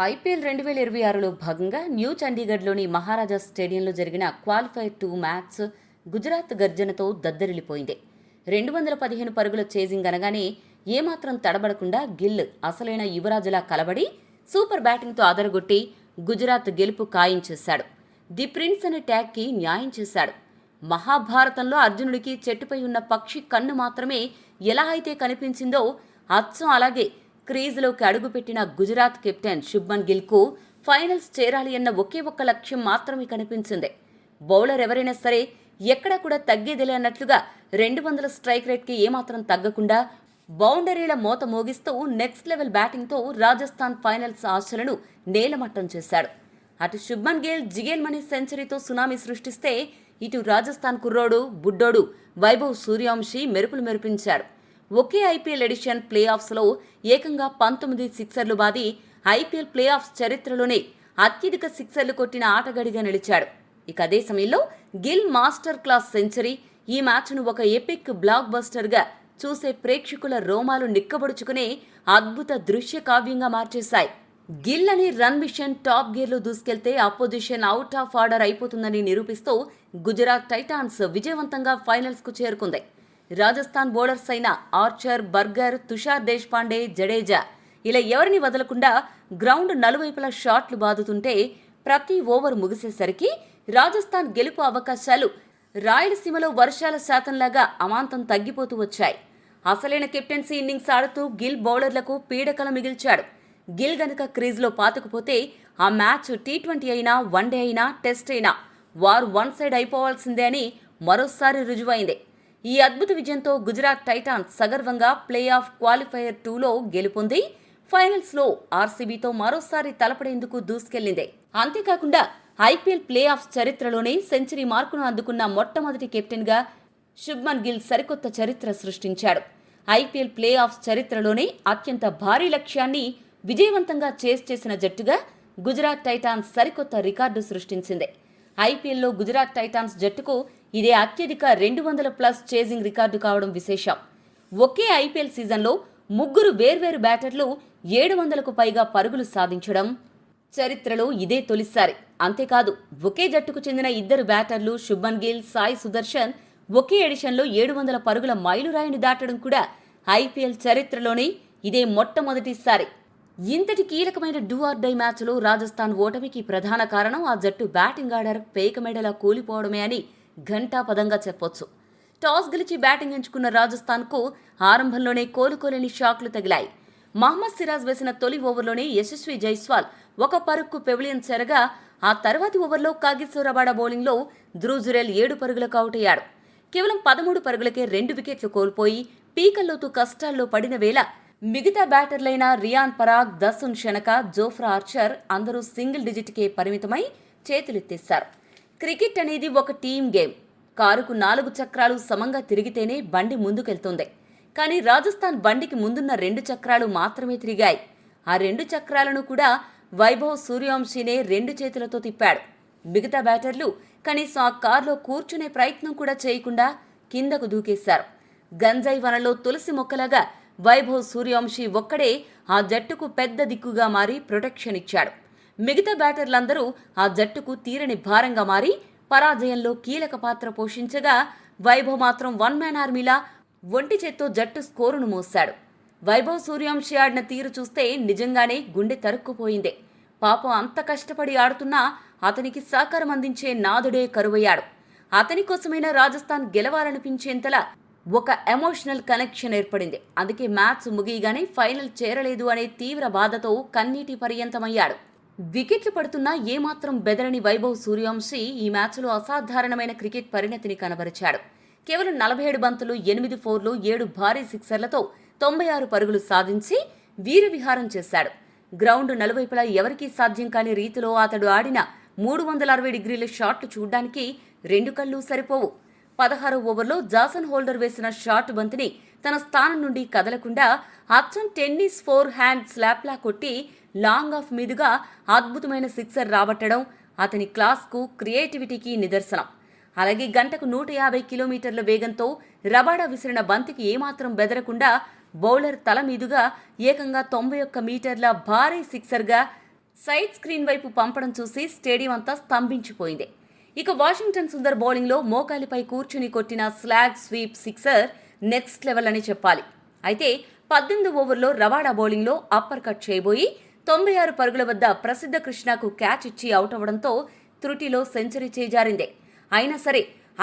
IPL 2026లో భాగంగా new చండీగఢ్లోని మహారాజా స్టేడియంలో జరిగిన క్వాలిఫైర్ 2 మ్యాచ్ గుజరాత్ గర్జనతో దద్దరిల్లిపోయింది. 215 పరుగుల చేజింగ్ అనగానే ఏమాత్రం తడబడకుండా గిల్ అసలైన యువరాజులా కలబడి సూపర్ బ్యాటింగ్తో అదరగొట్టి గుజరాత్ గెలుపు ఖాయం చేశాడు. ది ప్రిన్స్ అనే ట్యాగ్కి న్యాయం చేశాడు. మహాభారతంలో అర్జునుడికి చెట్టుపై ఉన్న పక్షి కన్ను మాత్రమే ఎలా అయితే కనిపించిందో అచ్చం అలాగే క్రీజులోకి అడుగుపెట్టిన గుజరాత్ కెప్టెన్ శుభ్మన్ గిల్కు ఫైనల్స్ చేరాలి అన్న ఒకే ఒక్క లక్ష్యం మాత్రమే కనిపించింది. బౌలర్ ఎవరైనా సరే ఎక్కడా కూడా తగ్గేదిలే అన్నట్లుగా 200 స్ట్రైక్ రేట్కి ఏమాత్రం తగ్గకుండా బౌండరీల మోత మోగిస్తూ నెక్స్ట్ లెవెల్ బ్యాటింగ్తో రాజస్థాన్ ఫైనల్స్ ఆశలను నేలమట్టం చేశాడు. అటు శుభ్మన్ గిల్ జిగేల్మనీ సెంచరీతో సునామీ సృష్టిస్తే ఇటు రాజస్థాన్ కుర్రోడు బుడ్డోడు వైభవ్ సూర్యవంశీ మెరుపులు మెరిపించారు. ఒకే ఐపీఎల్ ఎడిషన్ ప్లే ఆఫ్స్లో ఏకంగా 19 సిక్సర్లు బాది ఐపీఎల్ ప్లే ఆఫ్స్ చరిత్రలోనే అత్యధిక సిక్సర్లు కొట్టిన ఆటగాడిగా నిలిచాడు. ఇక అదే సమయంలో గిల్ మాస్టర్ క్లాస్ సెంచరీ ఈ మ్యాచ్ను ఒక ఎపిక్ బ్లాక్ బస్టర్గా చూసే ప్రేక్షకుల రోమాలు నిక్కబడుచుకునే అద్భుత దృశ్య కావ్యంగా మార్చేశాయి. గిల్ అని రన్ మిషన్ టాప్ గేర్లో దూసుకెళ్తే అపోజిషన్ అవుట్ ఆఫ్ ఆర్డర్ అయిపోతుందని నిరూపిస్తూ గుజరాత్ టైటాన్స్ విజయవంతంగా ఫైనల్స్కు చేరుకుంది. రాజస్థాన్ బౌలర్స్ అయిన ఆర్చర్, బర్గర్, తుషార్ దేశ్పాండే, జడేజా ఇలా ఎవరిని వదలకుండా గ్రౌండ్ నలువైపులా షాట్లు బాదుతుంటే ప్రతి ఓవర్ ముగిసేసరికి రాజస్థాన్ గెలుపు అవకాశాలు రాయలసీమలో వర్షాల శాతంలాగా అమాంతం తగ్గిపోతూ వచ్చాయి. అసలైన కెప్టెన్సీ ఇన్నింగ్స్ ఆడుతూ గిల్ బౌలర్లకు పీడకల మిగిల్చాడు. గిల్ గనక క్రీజ్లో పాతుకుపోతే ఆ మ్యాచ్ T20 అయినా, వన్డే అయినా, టెస్ట్ అయినా వారు వన్ సైడ్ అయిపోవాల్సిందే అని మరోసారి రుజువైంది. ఈ అద్భుత విజయంతో గుజరాత్ టైటాన్స్ సగర్వంగా ప్లే ఆఫ్ క్వాలిఫైయర్ 2లో గెలుపొంది ఫైనల్స్లో ఆర్సీబీతో మరోసారి తలపడేందుకు దూసుకెళ్లింది. అంతేకాకుండా ఐపీఎల్ ప్లే ఆఫ్ చరిత్రలోనే సెంచరీ మార్కును అందుకున్న మొట్టమొదటి కెప్టెన్గా శుభ్మన్ గిల్ సరికొత్త చరిత్ర సృష్టించాడు. ఐపీఎల్ ప్లే ఆఫ్ చరిత్రలోనే అత్యంత భారీ లక్ష్యాన్ని విజయవంతంగా చేసిన జట్టుగా గుజరాత్ టైటాన్స్ సరికొత్త రికార్డు సృష్టించింది. ఐపీఎల్లో గుజరాత్ టైటాన్స్ జట్టుకు ఇదే అత్యధిక 200+ చేజింగ్ రికార్డు కావడం విశేషం. ఒకే ఐపీఎల్ సీజన్లో ముగ్గురు వేర్వేరు బ్యాటర్లు 700కు పైగా పరుగులు సాధించడం చరిత్రలో ఇదే తొలిసారి. అంతేకాదు ఒకే జట్టుకు చెందిన ఇద్దరు బ్యాటర్లు శుభ్మన్ గిల్, సాయి సుదర్శన్ ఒకే ఎడిషన్లో 700 పరుగుల మైలురాయిని దాటడం కూడా ఐపీఎల్ చరిత్రలోనే ఇదే మొట్టమొదటిసారి. ఇంతటి కీలకమైన డూ ఆర్ డై మ్యాచ్లో రాజస్థాన్ ఓటమికి ప్రధాన కారణం ఆ జట్టు బ్యాటింగ్ ఆర్డర్ పేకమెడలా కూలిపోవడమే అని ఘంటాపదంగా చెప్పొచ్చు. టాస్ గెలిచి బ్యాటింగ్ ఎంచుకున్న రాజస్థాన్కు ఆరంభంలోనే కోలుకోలేని షాక్లు తగిలాయి. మహమ్మద్ సిరాజ్ వేసిన తొలి ఓవర్లోనే యశస్వి జైస్వాల్ ఒక పరుగుకు పెవిలియన్ చేరగా ఆ తర్వాతి ఓవర్లో కాగిసో రబాడా బౌలింగ్లో ధ్రువ్ జురేల్ 7 పరుగులకు అవుట్ అయ్యాడు. కేవలం 13 పరుగులకే 2 వికెట్లు కోల్పోయి పీకల్లోతూ కష్టాల్లో పడిన వేళ మిగతా బ్యాటర్లైన రియాన్ పరాగ్, దసున్ షనక, జోఫ్రా ఆర్చర్ అందరూ సింగిల్ డిజిట్కే పరిమితమై చేతులెత్తేశారు. క్రికెట్ అనేది ఒక టీమ్ గేమ్. కారుకు 4 చక్రాలు సమంగా తిరిగితేనే బండి ముందుకెళ్తుంది. కానీ రాజస్థాన్ బండికి ముందున్న 2 చక్రాలు మాత్రమే తిరిగాయి. ఆ 2 చక్రాలను కూడా వైభవ్ సూర్యవంశీనే 2 చేతులతో తిప్పాడు. మిగతా బ్యాటర్లు కనీసం ఆ కారులో కూర్చునే ప్రయత్నం కూడా చేయకుండా కిందకు దూకేశారు. గంజాయి వనంలో తులసి మొక్కలాగా వైభవ్ సూర్యవంశీ ఒక్కడే ఆ జట్టుకు పెద్ద దిక్కుగా మారి ప్రొటెక్షన్ ఇచ్చాడు. మిగతా బ్యాటర్లందరూ ఆ జట్టుకు తీరని భారంగా మారి పరాజయంలో కీలక పాత్ర పోషించగా వైభవ్ మాత్రం వన్ మ్యాన్ ఆర్మీలా ఒంటి చేత్తో జట్టు స్కోరును మోశాడు. వైభవ్ సూర్యవంశీ ఆడిన తీరు చూస్తే నిజంగానే గుండె తరుక్కుపోయింది. పాపం అంత కష్టపడి ఆడుతున్నా అతనికి సహకారం అందించే నాదుడే కరువయ్యాడు. అతని కోసమైనా రాజస్థాన్ గెలవాలనిపించేంతలా ఒక ఎమోషనల్ కనెక్షన్ ఏర్పడింది. అందుకే మ్యాచ్ ముగియగానే ఫైనల్ చేరలేదు అనే తీవ్ర బాధతో కన్నీటి పర్యంతమయ్యాడు. వికెట్లు పడుతున్నా ఏమాత్రం బెదరని వైభవ్ సూర్యవంశీ ఈ మ్యాచ్లో అసాధారణమైన క్రికెట్ పరిణతిని కనబరిచాడు. కేవలం 47 బంతులు, 8 ఫోర్లు, 7 భారీ సిక్సర్లతో 96 పరుగులు సాధించి వీరవిహారం చేశాడు. గ్రౌండ్ నలువైపులా ఎవరికీ సాధ్యం కాని రీతిలో అతడు ఆడిన 360 డిగ్రీల షాట్లు చూడ్డానికి 2 కళ్ళు సరిపోవు. 16వ ఓవర్లో జాసన్ హోల్డర్ వేసిన షాట్ బంతిని తన స్థానం నుండి కదలకుండా అచ్చం టెన్నిస్ 4 హ్యాండ్ స్లాప్లా కొట్టి లాంగ్ ఆఫ్ మీదుగా అద్భుతమైన సిక్సర్ రాబట్టడం అతని క్లాస్కు, క్రియేటివిటీకి నిదర్శనం. అలాగే గంటకు 150 కిలోమీటర్ల వేగంతో రబాడా విసిరిన బంతికి ఏమాత్రం బెదరకుండా బౌలర్ తల మీదుగా ఏకంగా 91 మీటర్ల భారీ సిక్సర్గా సైడ్ స్క్రీన్ వైపు పంపడం చూసి స్టేడియం అంతా స్తంభించిపోయింది. ఇక వాషింగ్టన్ సుందర్ బౌలింగ్లో మోకాలిపై కూర్చుని కొట్టిన slag sweep sixer next level అని చెప్పాలి. అయితే 18 ఓవర్లో రవాడా బౌలింగ్లో అప్పర్ కట్ చేయబోయి 96 పరుగుల వద్ద ప్రసిద్ధ కృష్ణకు క్యాచ్ ఇచ్చి అవుట్ అవడంతో త్రుటిలో సెంచరీ చేజారింది. అయినా సరే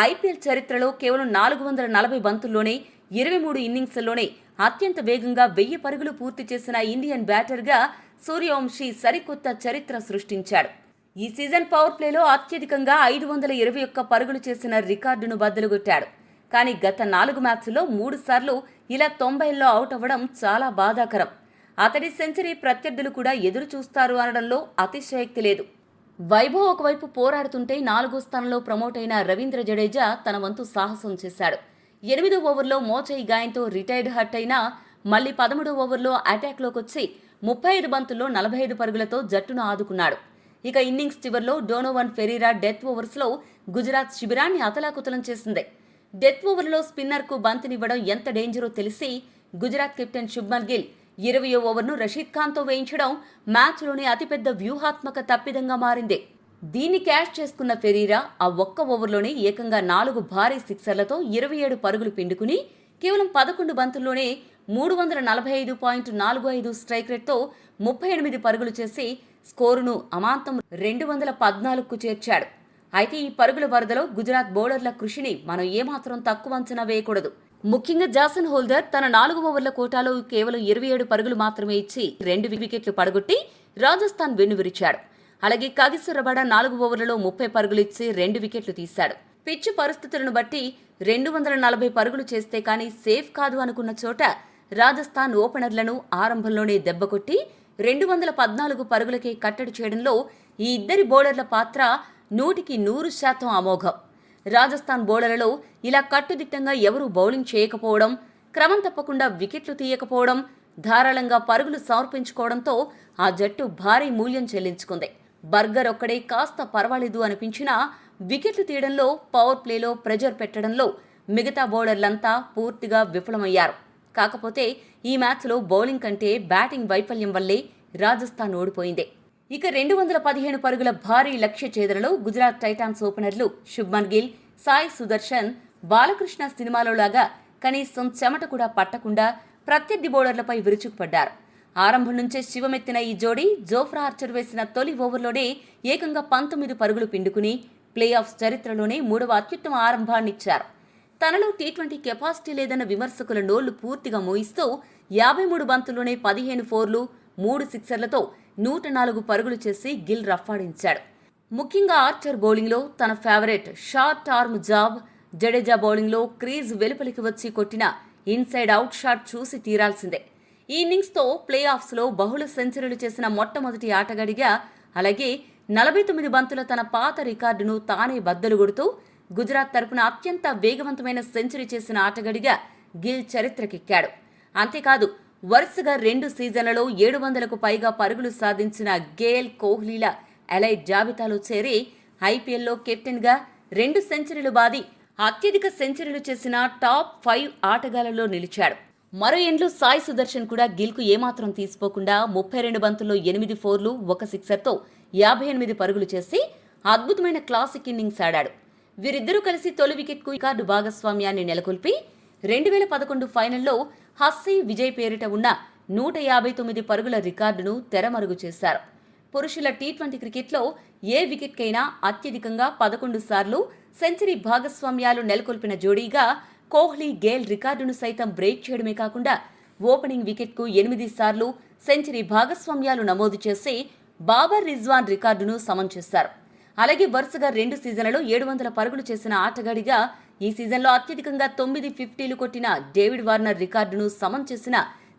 ఐపీఎల్ చరిత్రలో కేవలం 440 బంతుల్లోనే 23 ఇన్నింగ్స్లోనే అత్యంత వేగంగా 1000 పరుగులు పూర్తి చేసిన ఇండియన్ బ్యాటర్గా సూర్యవంశీ సరికొత్త చరిత్ర సృష్టించాడు. ఈ సీజన్ పవర్ ప్లేలో అత్యధికంగా 521 పరుగులు చేసిన రికార్డును బద్దలుగొట్టాడు. కానీ గత 4 మ్యాచ్ల్లో 3 సార్లు ఇలా 90లో అవుట్ అవ్వడం చాలా బాధాకరం. అతడి సెంచరీ ప్రత్యర్థులు కూడా ఎదురు చూస్తారు అనడంలో అతిశయోక్తి లేదు. వైభవ్ ఒకవైపు పోరాడుతుంటే 4వ స్థానంలో ప్రమోట్ అయిన రవీంద్ర జడేజా తన వంతు సాహసం చేశాడు. 8వ ఓవర్లో మోచేయి గాయంతో రిటైర్డ్ హట్ అయినా మళ్లీ 13వ ఓవర్లో అటాక్లోకొచ్చి 35 బంతుల్లో 45 పరుగులతో జట్టును ఆదుకున్నాడు. ఇక ఇన్నింగ్స్ చివర్లో డోనోవన్ ఫెరీరా డెత్ ఓవర్స్లో గుజరాత్ శిబిరాన్ని అతలాకుతలం చేసింది. డెత్ ఓవర్లో స్పిన్నర్కు బంతినివ్వడం ఎంత డేంజరో తెలిసి గుజరాత్ కెప్టెన్ శుభ్మన్ గిల్ 20వ ఓవర్ను రషీద్ ఖాన్తో వేయించడం మ్యాచ్లోని అతిపెద్ద వ్యూహాత్మక తప్పిదంగా మారింది. దీన్ని క్యాష్ చేసుకున్న ఫెరీరా ఆ ఒక్క ఓవర్లోనే ఏకంగా 4 భారీ సిక్సర్లతో 27 పరుగులు పిండుకుని కేవలం 11 బంతుల్లోనే 345.45 స్ట్రైక్ రేట్తో 38 పరుగులు చేసి స్కోరును అమాంతం 214కు చేర్చాడు. అయితే ఈ పరుగుల వరదలో గుజరాత్ బౌలర్ల కృషిని మనం ఏమాత్రం తక్కువ అంచనా వేయకూడదు. ముఖ్యంగా జాసన్ హోల్డర్ తన 4 ఓవర్ల కోటాలో కేవలం 27 పరుగులు మాత్రమే ఇచ్చి 2 వికెట్లు పడగొట్టి రాజస్థాన్ వెన్నువిరిచాడు. అలాగే కాగిసర్ రబాడా 4 ఓవర్లలో 30 పరుగులు ఇచ్చి 2 వికెట్లు తీశాడు. పిచ్చు పరిస్థితులను బట్టి 240 పరుగులు చేస్తే కానీ సేఫ్ కాదు అనుకున్న చోట రాజస్థాన్ ఓపెనర్లను ఆరంభంలోనే దెబ్బకొట్టి 214 పరుగులకే కట్టడి చేయడంలో ఈ ఇద్దరి బౌలర్ల పాత్ర 100% అమోఘం. రాజస్థాన్ బౌలర్లలో ఇలా కట్టుదిట్టంగా ఎవరూ బౌలింగ్ చేయకపోవడం, క్రమం తప్పకుండా వికెట్లు తీయకపోవడం, ధారాళంగా పరుగులు సమర్పించుకోవడంతో ఆ జట్టు భారీ మూల్యం చెల్లించుకుంది. బర్గర్ ఒక్కడే కాస్త పర్వాలేదు అనిపించినా వికెట్లు తీయడంలో, పవర్ ప్లేలో ప్రెజర్ పెట్టడంలో మిగతా బౌలర్లంతా పూర్తిగా విఫలమయ్యారు. కాకపోతే ఈ మ్యాచ్లో బౌలింగ్ కంటే బ్యాటింగ్ వైఫల్యం వల్లే రాజస్థాన్ ఓడిపోయింది. ఇక 215 పరుగుల భారీ లక్ష్య ఛేదనలో గుజరాత్ టైటాన్స్ ఓపెనర్లు శుభ్మన్ గిల్, సాయి సుదర్శన్ బాలకృష్ణ సినిమాలో లాగా కనీసం చెమట కూడా పట్టకుండా ప్రత్యర్థి బౌలర్లపై విరుచుకుపడ్డారు. ఆరంభం నుంచే శివమెత్తిన ఈ జోడీ జోఫ్రా ఆర్చర్ వేసిన తొలి ఓవర్లోనే ఏకంగా 19 పరుగులు పిండుకుని ప్లే ఆఫ్స్ చరిత్రలోనే 3వ అత్యుత్తమ ఆరంభాన్నిచ్చారు. తనలో టీ20 కెపాసిటీ లేదన్న విమర్శకుల నోళ్లు పూర్తిగా మోయిస్తూ 53 బంతుల్లోనే 15 ఫోర్లు, 3 సిక్సర్లతో 104 పరుగులు చేసి గిల్ రఫాడించాడు. ముఖ్యంగా ఆర్చర్ బౌలింగ్లో తన favourite short arm job, Jadeja బౌలింగ్లో క్రీజ్ వెలుపలికి వచ్చి కొట్టిన ఇన్సైడ్ అవుట్ షాట్ చూసి తీరాల్సిందే. ఈ ఇన్నింగ్స్తో ప్లే ఆఫ్స్లో బహుళ సెంచరీలు చేసిన మొట్టమొదటి ఆటగాడిగా, అలాగే 49 బంతుల తన పాత రికార్డును తానే బద్దలుగొడుతూ గుజరాత్ తరపున అత్యంత వేగవంతమైన సెంచరీ చేసిన ఆటగాడిగా గిల్ చరిత్రకెక్కాడు. అంతేకాదు వరుసగా 2 సీజన్లలో 700కు పైగా పరుగులు సాధించిన గేల్, కోహ్లీల ఎలైట్ జాబితాలో చేరి ఐపీఎల్లో కెప్టెన్గా 2 సెంచరీలు బాది అత్యధిక సెంచరీలు చేసిన టాప్ 5 ఆటగాళ్లలో నిలిచాడు. మరో ఎండ్లో సాయి సుదర్శన్ కూడా గిల్కు ఏమాత్రం తీసిపోకుండా 32 బంతుల్లో 8 ఫోర్లు, 1 సిక్సర్తో 58 పరుగులు చేసి అద్భుతమైన క్లాసిక్ ఇన్నింగ్స్ ఆడాడు. వీరిద్దరూ కలిసి తొలి వికెట్కు రికార్డు భాగస్వామ్యాన్ని నెలకొల్పి 2011 ఫైనల్లో హస్సీ విజయ్ పేరిట ఉన్న 159 పరుగుల రికార్డును తెరమరుగు చేశారు. పురుషుల టీ20 క్రికెట్లో ఏ వికెట్కైనా అత్యధికంగా 11 సార్లు సెంచరీ భాగస్వామ్యాలు నెలకొల్పిన జోడీగా కోహ్లీ, గేల్ రికార్డును సైతం బ్రేక్ చేయడమే కాకుండా ఓపెనింగ్ వికెట్కు 8 సార్లు సెంచరీ భాగస్వామ్యాలు నమోదు చేసి బాబర్ రిజ్వాన్ రికార్డును సమం చేశారు. అలాగే వరుసగా 2 సీజన్లలో 700 పరుగులు చేసిన ఆటగాడిగా ఈ సీజన్లో అత్యధికంగా 9 50లు కొట్టిన డేవిడ్ వార్నర్ రికార్డును సమం చేసిన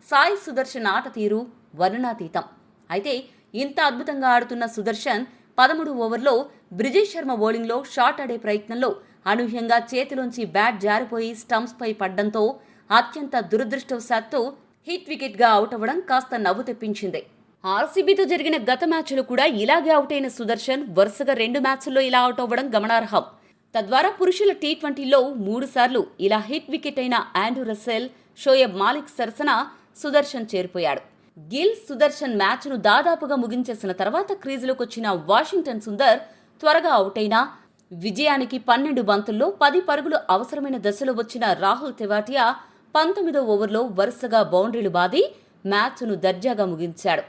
సాయి సుదర్శన్ ఆట తీరు వర్ణనాతీతం. అయితే ఇంత అద్భుతంగా ఆడుతున్న సుదర్శన్ 13 ఓవర్లో బ్రిజేష్ శర్మ బౌలింగ్లో షాట్ ఆడే ప్రయత్నంలో అనూహ్యంగా చేతిలోంచి బ్యాట్ జారిపోయి స్టంప్స్పై పడ్డంతో అత్యంత దురదృష్టవశాత్తు హిట్ వికెట్గా అవుట్ అవ్వడం కాస్త నవ్వు తెప్పించింది. ఆర్సీబీతో జరిగిన గత మ్యాచ్లో కూడా ఇలాగే అవుట్ అయిన సుదర్శన్ వరుసగా 2 మ్యాచ్ల్లో ఇలా అవుట్ అవ్వడం గమనార్హం. తద్వారా పురుషుల టీ20లో 3 సార్లు ఇలా హిట్ వికెట్ అయిన ఆండ్రూ రసెల్, షోయబ్ మాలిక్ సరసన సుదర్శన్ చేరిపోయాడు. గిల్ సుదర్శన్ మ్యాచ్ను దాదాపుగా ముగించేసిన తర్వాత క్రీజులోకి వచ్చిన వాషింగ్టన్ సుందర్ త్వరగా అవుట్ అయినా విజయానికి 12 బంతుల్లో 10 పరుగులు అవసరమైన దశలో వచ్చిన రాహుల్ తెవాటియా 19వ ఓవర్లో వరుసగా బౌండరీలు బాది మ్యాచ్ను దర్జాగా ముగించాడు.